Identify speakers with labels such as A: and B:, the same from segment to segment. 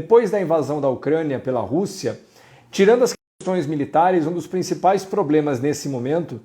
A: depois da invasão da Ucrânia pela Rússia, tirando as questões militares, um dos principais problemas nesse momento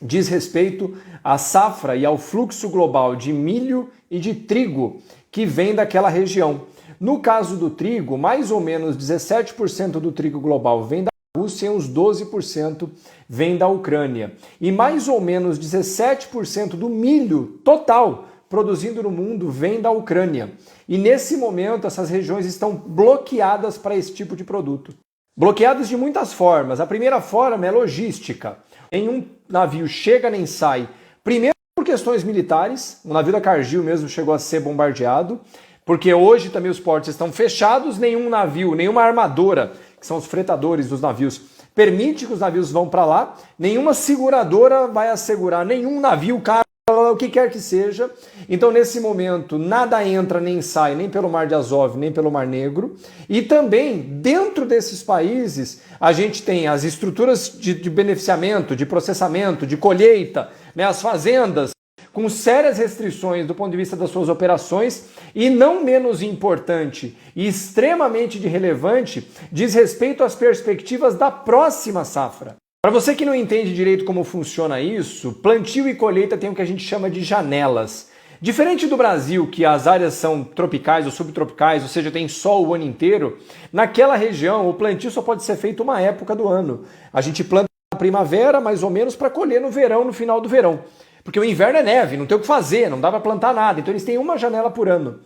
A: diz respeito à safra e ao fluxo global de milho e de trigo que vem daquela região. No caso do trigo, mais ou menos 17% do trigo global vem da Rússia e uns 12% vem da Ucrânia. E mais ou menos 17% do milho total produzido no mundo vem da Ucrânia. E nesse momento essas regiões estão bloqueadas para esse tipo de produto. Bloqueadas de muitas formas. A primeira forma é logística. Nenhum navio chega nem sai. Primeiro por questões militares, o navio da Cargill mesmo chegou a ser bombardeado, porque hoje também os portos estão fechados, nenhum navio, nenhuma armadora, que são os fretadores dos navios, permite que os navios vão para lá, nenhuma seguradora vai assegurar nenhum navio, carro, o que quer que seja. Então, nesse momento, nada entra nem sai, nem pelo Mar de Azov, nem pelo Mar Negro. E também, dentro desses países, a gente tem as estruturas de beneficiamento, de processamento, de colheita, né, as fazendas, com sérias restrições do ponto de vista das suas operações e, não menos importante e extremamente relevante, diz respeito às perspectivas da próxima safra. Para você que não entende direito como funciona isso, plantio e colheita tem o que a gente chama de janelas. Diferente do Brasil, que as áreas são tropicais ou subtropicais, ou seja, tem sol o ano inteiro, naquela região o plantio só pode ser feito uma época do ano. A gente planta na primavera, mais ou menos, para colher no verão, no final do verão. Porque o inverno é neve, não tem o que fazer, não dá para plantar nada. Então eles têm uma janela por ano.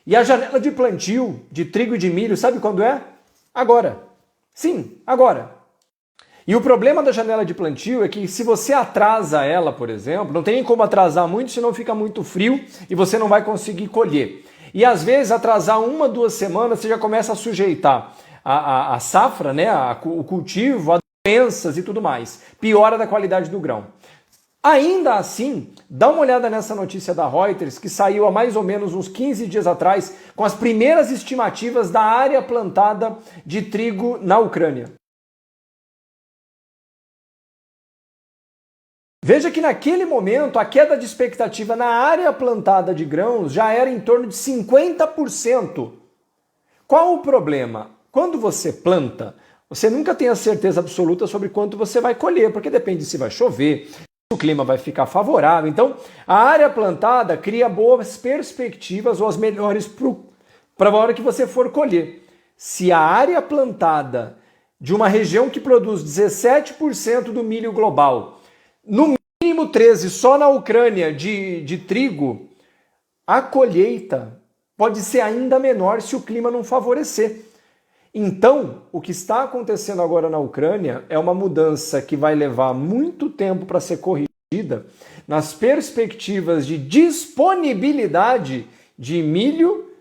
A: E a janela de plantio de trigo e de milho, sabe quando é? Agora. Sim, agora. E o problema da janela de plantio é que se você atrasa ela, por exemplo, não tem nem como atrasar muito, senão fica muito frio e você não vai conseguir colher. E às vezes atrasar 1, 2 semanas você já começa a sujeitar a safra, né, o cultivo, a doenças e tudo mais. Piora da qualidade do grão. Ainda assim, dá uma olhada nessa notícia da Reuters, que saiu há mais ou menos uns 15 dias atrás, com as primeiras estimativas da área plantada de trigo na Ucrânia. Veja que naquele momento a queda de expectativa na área plantada de grãos já era em torno de 50%. Qual o problema? Quando você planta, você nunca tem a certeza absoluta sobre quanto você vai colher, porque depende se vai chover, o clima vai ficar favorável. Então, a área plantada cria boas perspectivas ou as melhores para a hora que você for colher. Se a área plantada de uma região que produz 17% do milho global, no mínimo 13% só na Ucrânia de trigo, a colheita pode ser ainda menor se o clima não favorecer. Então, o que está acontecendo agora na Ucrânia é uma mudança que vai levar muito tempo para ser corrigida nas perspectivas de disponibilidade de milho,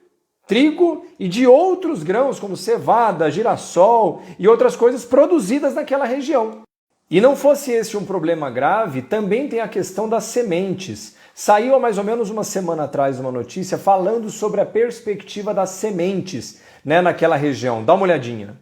A: trigo e de outros grãos como cevada, girassol e outras coisas produzidas naquela região. E não fosse esse um problema grave, também tem a questão das sementes. Saiu há mais ou menos uma semana atrás uma notícia falando sobre a perspectiva das sementes, né, naquela região. Dá uma olhadinha.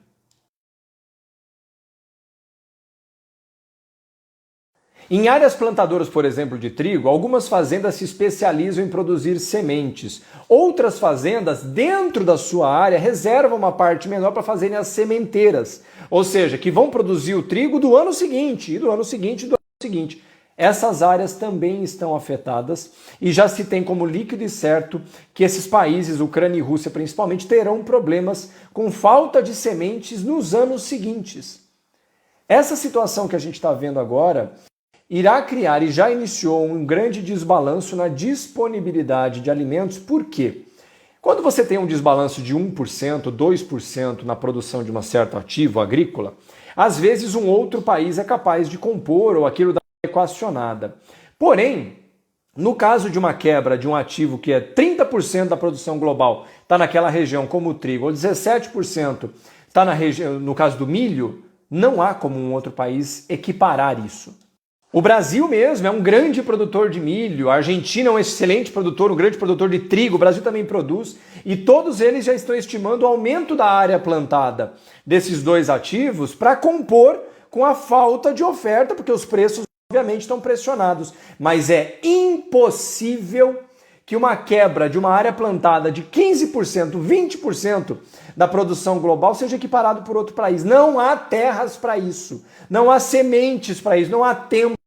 A: Em áreas plantadoras, por exemplo, de trigo, algumas fazendas se especializam em produzir sementes. Outras fazendas, dentro da sua área, reservam uma parte menor para fazerem as sementeiras. Ou seja, que vão produzir o trigo do ano seguinte, e do ano seguinte, e do ano seguinte. Essas áreas também estão afetadas e já se tem como líquido e certo que esses países, Ucrânia e Rússia principalmente, terão problemas com falta de sementes nos anos seguintes. Essa situação que a gente está vendo agora irá criar e já iniciou um grande desbalanço na disponibilidade de alimentos. Por quê? Quando você tem um desbalanço de 1%, 2% na produção de um certo ativo agrícola, às vezes um outro país é capaz de compor ou aquilo da equacionada. Porém, no caso de uma quebra de um ativo que é 30% da produção global está naquela região, como o trigo, ou 17% está na região, no caso do milho, não há como um outro país equiparar isso. O Brasil mesmo é um grande produtor de milho, a Argentina é um excelente produtor, um grande produtor de trigo, o Brasil também produz, e todos eles já estão estimando o aumento da área plantada desses dois ativos para compor com a falta de oferta, porque os preços obviamente estão pressionados, mas é impossível que uma quebra de uma área plantada de 15%, 20% da produção global seja equiparado por outro país. Não há terras para isso, não há sementes para isso, não há tempo.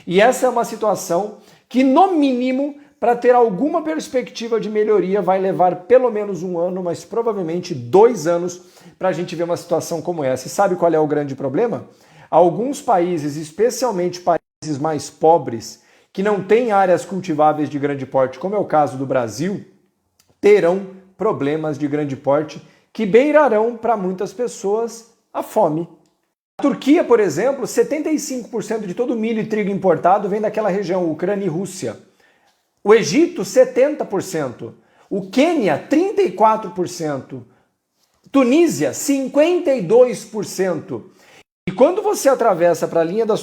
A: E essa é uma situação que, no mínimo, para ter alguma perspectiva de melhoria, vai levar pelo menos 1 ano, mas provavelmente 2 anos para a gente ver uma situação como essa. E sabe qual é o grande problema? Alguns países, especialmente países mais pobres, que não têm áreas cultiváveis de grande porte, como é o caso do Brasil, terão problemas de grande porte que beirarão para muitas pessoas a fome. A Turquia, por exemplo, 75% de todo o milho e trigo importado vem daquela região, Ucrânia e Rússia. O Egito, 70%. O Quênia, 34%. Tunísia, 52%. E quando você atravessa para a linha da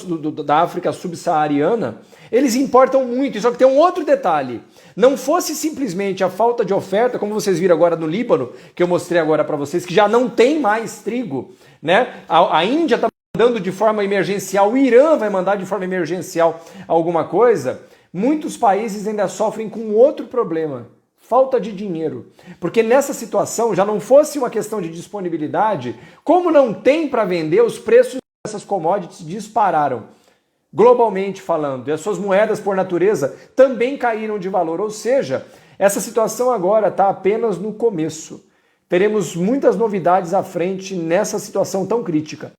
A: África subsaariana, eles importam muito. Só que tem um outro detalhe. Não fosse simplesmente a falta de oferta, como vocês viram agora no Líbano, que eu mostrei agora para vocês, que já não tem mais trigo, né? A Índia está mandando de forma emergencial, o Irã vai mandar de forma emergencial alguma coisa. Muitos países ainda sofrem com outro problema. Falta de dinheiro. Porque nessa situação, já não fosse uma questão de disponibilidade, como não tem para vender, os preços dessas commodities dispararam, globalmente falando. E as suas moedas, por natureza, também caíram de valor. Ou seja, essa situação agora está apenas no começo. Teremos muitas novidades à frente nessa situação tão crítica.